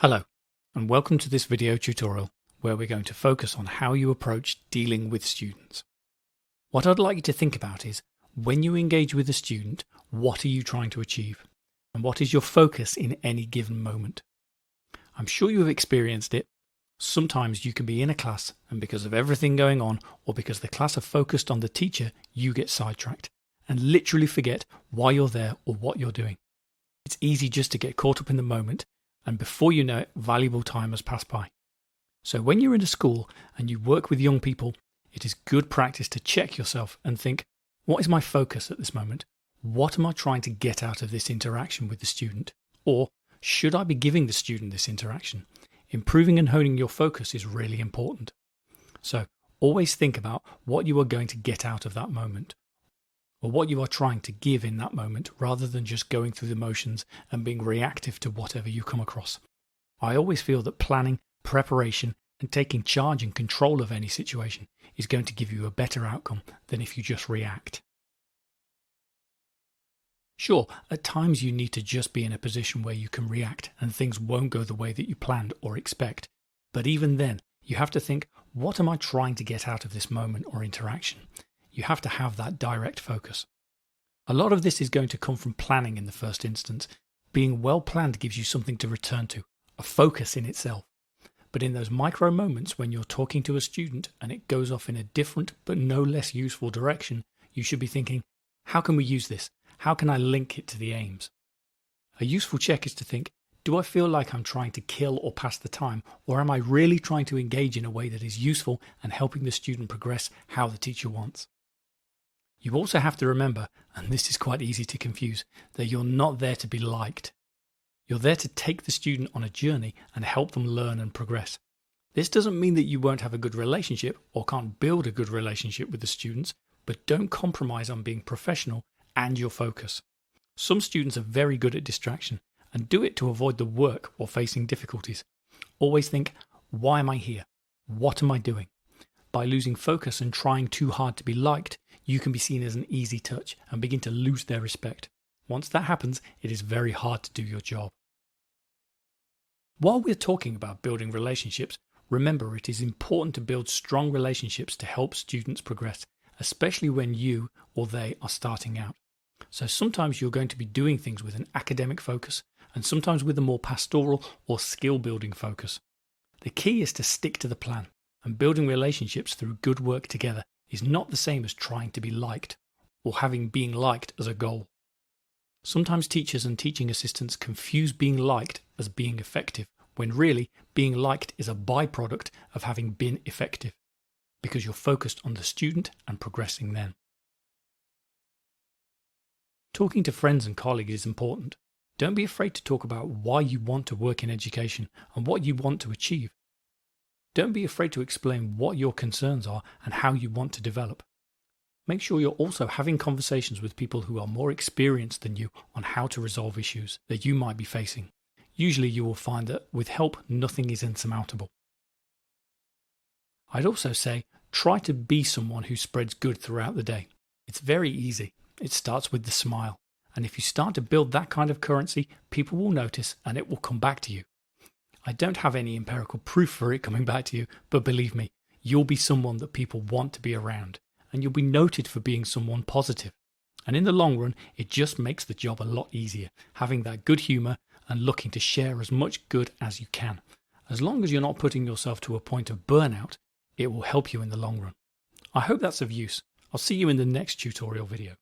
Hello, and welcome to this video tutorial where we're going to focus on how you approach dealing with students. What I'd like you to think about is, when you engage with a student, what are you trying to achieve? And what is your focus in any given moment? I'm sure you have experienced it. Sometimes you can be in a class and because of everything going on, or because the class are focused on the teacher, you get sidetracked and literally forget why you're there or what you're doing. It's easy just to get caught up in the moment, and before you know it, valuable time has passed by. So when you're in a school and you work with young people, it is good practice to check yourself and think, what is my focus at this moment? What am I trying to get out of this interaction with the student? Or should I be giving the student this interaction? Improving and honing your focus is really important. So always think about what you are going to get out of that moment, or what you are trying to give in that moment, rather than just going through the motions and being reactive to whatever you come across. I always feel that planning, preparation, and taking charge and control of any situation is going to give you a better outcome than if you just react. Sure, at times you need to just be in a position where you can react and things won't go the way that you planned or expect. But even then, you have to think, what am I trying to get out of this moment or interaction? You have to have that direct focus. A lot of this is going to come from planning in the first instance. Being well planned gives you something to return to, a focus in itself. But in those micro moments when you're talking to a student and it goes off in a different but no less useful direction, you should be thinking, how can we use this? How can I link it to the aims? A useful check is to think, do I feel like I'm trying to kill or pass the time, or am I really trying to engage in a way that is useful and helping the student progress how the teacher wants? You also have to remember, and this is quite easy to confuse, that you're not there to be liked. You're there to take the student on a journey and help them learn and progress. This doesn't mean that you won't have a good relationship or can't build a good relationship with the students, but don't compromise on being professional and your focus. Some students are very good at distraction and do it to avoid the work or facing difficulties. Always think, why am I here? What am I doing? By losing focus and trying too hard to be liked, you can be seen as an easy touch and begin to lose their respect. Once that happens, it is very hard to do your job. While we're talking about building relationships, remember it is important to build strong relationships to help students progress, especially when you or they are starting out. So sometimes you're going to be doing things with an academic focus, and sometimes with a more pastoral or skill building focus. The key is to stick to the plan, and building relationships through good work together is not the same as trying to be liked or having being liked as a goal. Sometimes teachers and teaching assistants confuse being liked as being effective, when really being liked is a byproduct of having been effective, because you're focused on the student and progressing them. Talking to friends and colleagues is important. Don't be afraid to talk about why you want to work in education and what you want to achieve. Don't be afraid to explain what your concerns are and how you want to develop. Make sure you're also having conversations with people who are more experienced than you on how to resolve issues that you might be facing. Usually you will find that with help, nothing is insurmountable. I'd also say, try to be someone who spreads good throughout the day. It's very easy. It starts with the smile. And if you start to build that kind of currency, people will notice and it will come back to you. I don't have any empirical proof for it coming back to you, but believe me, you'll be someone that people want to be around, and you'll be noted for being someone positive. And in the long run, it just makes the job a lot easier, having that good humour and looking to share as much good as you can. As long as you're not putting yourself to a point of burnout, it will help you in the long run. I hope that's of use. I'll see you in the next tutorial video.